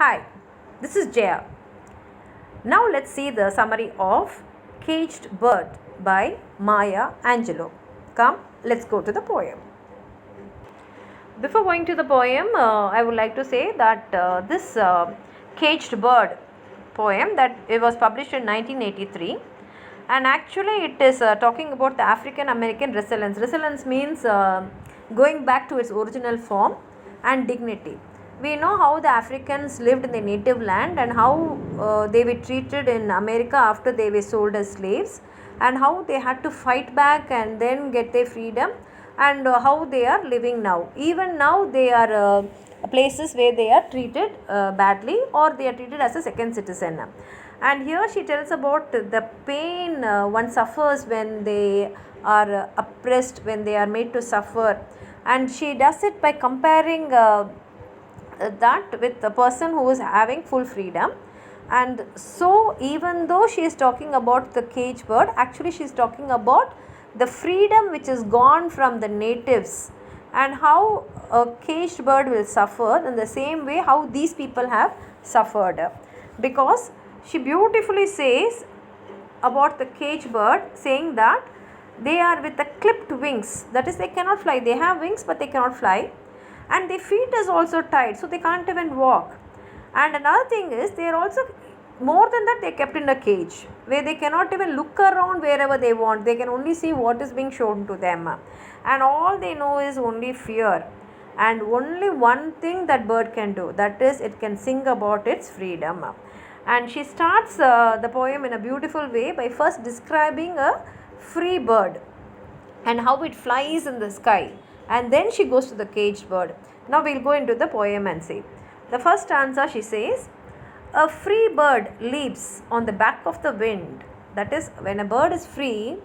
Hi, this is Jaya. Now let's see the summary of Caged Bird by Maya Angelou. Come, let's go to the poem. Before going to the poem, I would like to say that this Caged Bird poem that it was published in 1983, and actually it is talking about the African American resilience. Resilience means going back to its original form and dignity. We know how the Africans lived in their native land and how they were treated in America after they were sold as slaves, and how they had to fight back and then get their freedom, and how they are living now. Even now they are places where they are treated badly, or they are treated as a second citizen. And here she tells about the pain one suffers when they are oppressed, when they are made to suffer, and she does it by comparing that with the person who is having full freedom. And so even though she is talking about the cage bird, actually she is talking about the freedom which is gone from the natives, and how a caged bird will suffer in the same way how these people have suffered. Because she beautifully says about the cage bird, saying that they are with the clipped wings, that is, they cannot fly. They have wings but they cannot fly, and their feet is also tied, so they can't even walk. And another thing is, they are also, more than that, they are kept in a cage where they cannot even look around wherever they want. They can only see what is being shown to them, and all they know is only fear. And only one thing that bird can do, that is, it can sing about its freedom. And she starts the poem in a beautiful way by first describing a free bird and how it flies in the sky, and then she goes to the caged bird. Now we'll go into the poem and see. The first stanza, she says, a free bird leaps on the back of the wind. That is, when a bird is free,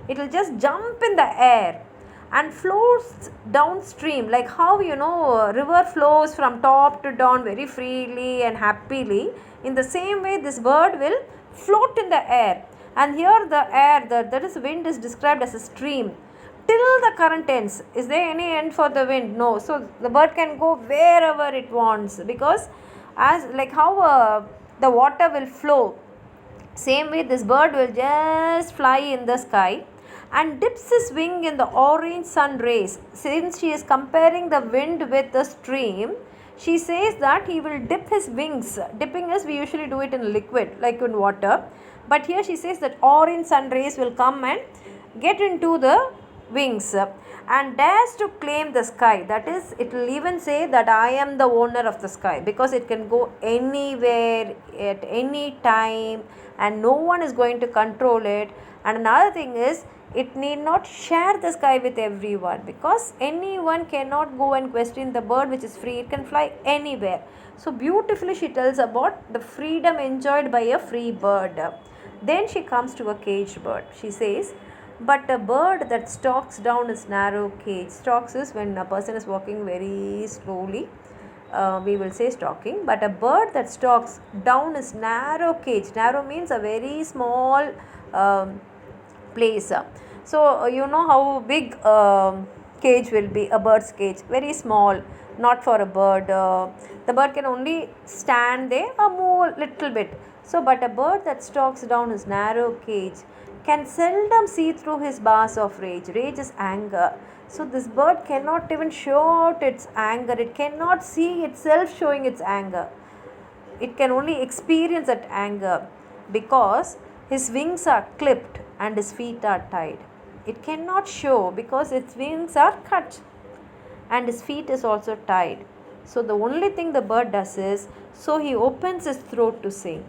it will just jump in the air and flows downstream, like how a river flows from top to down very freely and happily. In the same way, this bird will float in the air. And here the air, that is wind, is described as a stream till the current ends. Is there any end for the wind? No. So the bird can go wherever it wants, because as like how the water will flow, same way this bird will just fly in the sky and dips his wing in the orange sun rays. Since she is comparing the wind with the stream, she says that he will dip his wings. Dipping is, we usually do it in liquid like in water, but here she says that orange sun rays will come and get into the wings and dares to claim the sky. That is, it will even say that I am the owner of the sky, because it can go anywhere at any time and no one is going to control it. And another thing is, it need not share the sky with everyone, because anyone cannot go and question the bird which is free. It can fly anywhere. So beautifully she tells about the freedom enjoyed by a free bird. Then she comes to a caged bird. She says, but a bird that stalks down his narrow cage. Stalks is when a person is walking very slowly. We will say stalking. But a bird that stalks down his narrow cage. Narrow means a very small place. So you know how big cage will be, a bird's cage. Very small, not for a bird. The bird can only stand there or move a little bit. So, but a bird that stalks down his narrow cage can seldom see through his bars of rage. Rage is anger. So this bird cannot even show out its anger. It cannot see itself showing its anger. It can only experience that anger, because his wings are clipped and his feet are tied. It cannot show because its wings are cut and his feet is also tied. So the only thing the bird does is, so he opens his throat to sing,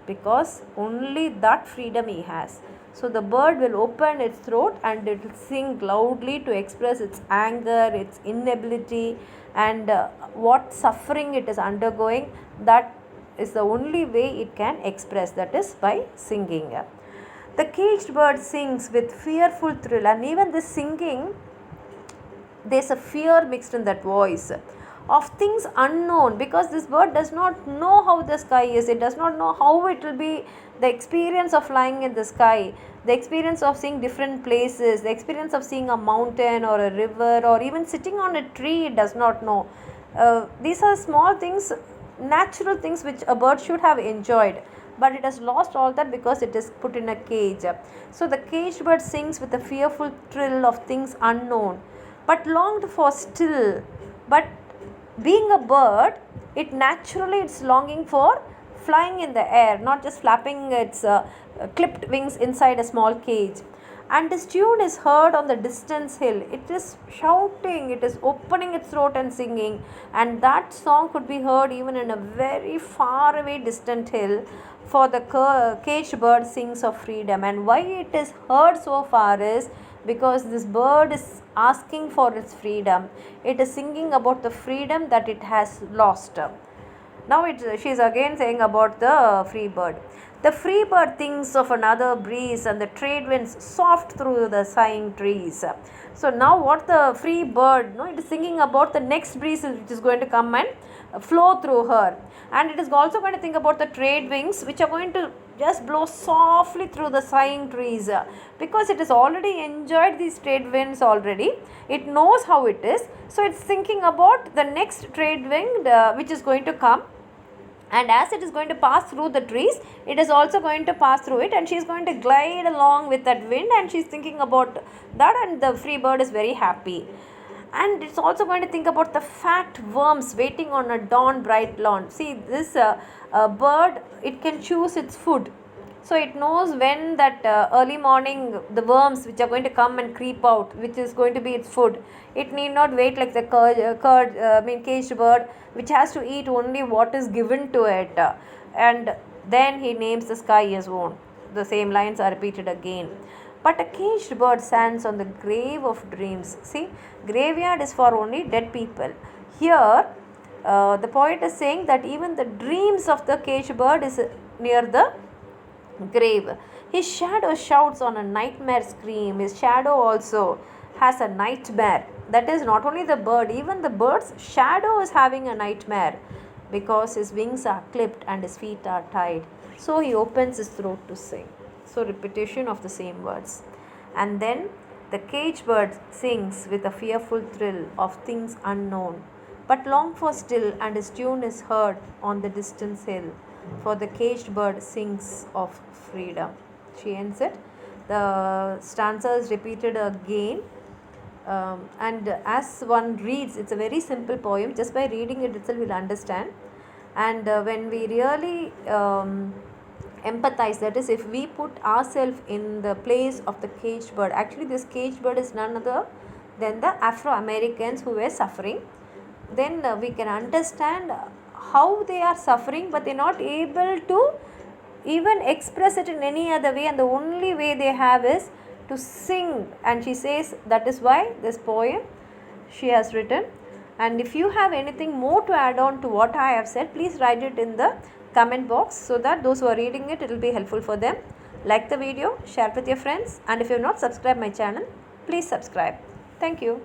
because only that freedom he has. So the bird will open its throat and it will sing loudly to express its anger, its inability, and what suffering it is undergoing. That is the only way it can express, that is by singing. The caged bird sings with fearful thrill, and even this singing, there's a fear mixed in that voice of things unknown, because this bird does not know how the sky is. It does not know how it will be, the experience of flying in the sky, the experience of seeing different places, the experience of seeing a mountain or a river or even sitting on a tree. It does not know. These are small things natural things which a bird should have enjoyed, but it has lost all that because it is put in a cage. So the caged bird sings with a fearful thrill of things unknown, but longed for still. But being a bird, it naturally it's longing for flying in the air, not just flapping its clipped wings inside a small cage. And this tune is heard on the distant hill. It is shouting, it is opening its throat and singing, and that song could be heard even in a very far away distant hill. For the caged bird sings of freedom, and why it is heard so far is because this bird is asking for its freedom. It is singing about the freedom that it has lost. Now she is again saying about the free bird. The free bird thinks of another breeze and the trade winds soft through the sighing trees. So now what the free bird, no, it is singing about the next breeze which is going to come and flow through her. And it is also going to think about the trade wings which are going to just blow softly through the sighing trees, because it has already enjoyed these trade winds already. It knows how it is. So it's thinking about the next trade wind which is going to come, and as it is going to pass through the trees, it is also going to pass through it, and she is going to glide along with that wind, and she is thinking about that, and the free bird is very happy. And it's also going to think about the fat worms waiting on a dawn bright lawn. See, this bird, it can choose its food. So it knows when that early morning the worms which are going to come and creep out, which is going to be its food. It need not wait like the caged bird, which has to eat only what is given to it. And then he names the sky as own. The same lines are repeated again. But a caged bird stands on the grave of dreams. See, graveyard is for only dead people. Here, the poet is saying that even the dreams of the caged bird is near the grave. His shadow shouts on a nightmare scream. His shadow also has a nightmare. That is not only the bird, even the bird's shadow is having a nightmare, because his wings are clipped and his feet are tied. So he opens his throat to sing. So repetition of the same words. And then the caged bird sings with a fearful thrill of things unknown, but long for still, and his tune is heard on the distant hill. For the caged bird sings of freedom. She ends it. The stanza is repeated again. And as one reads, it's a very simple poem. Just by reading it itself, we'll understand. And when we really empathize, that is, if we put ourselves in the place of the caged bird, actually this caged bird is none other than the Afro-Americans who were suffering, then we can understand how they are suffering, but they are not able to even express it in any other way, and the only way they have is to sing. And she says that is why this poem she has written. And if you have anything more to add on to what I have said, please write it in the comment box, so that those who are reading it, it will be helpful for them. Like the video, share with your friends, and if you have not subscribed my channel, please subscribe. Thank you.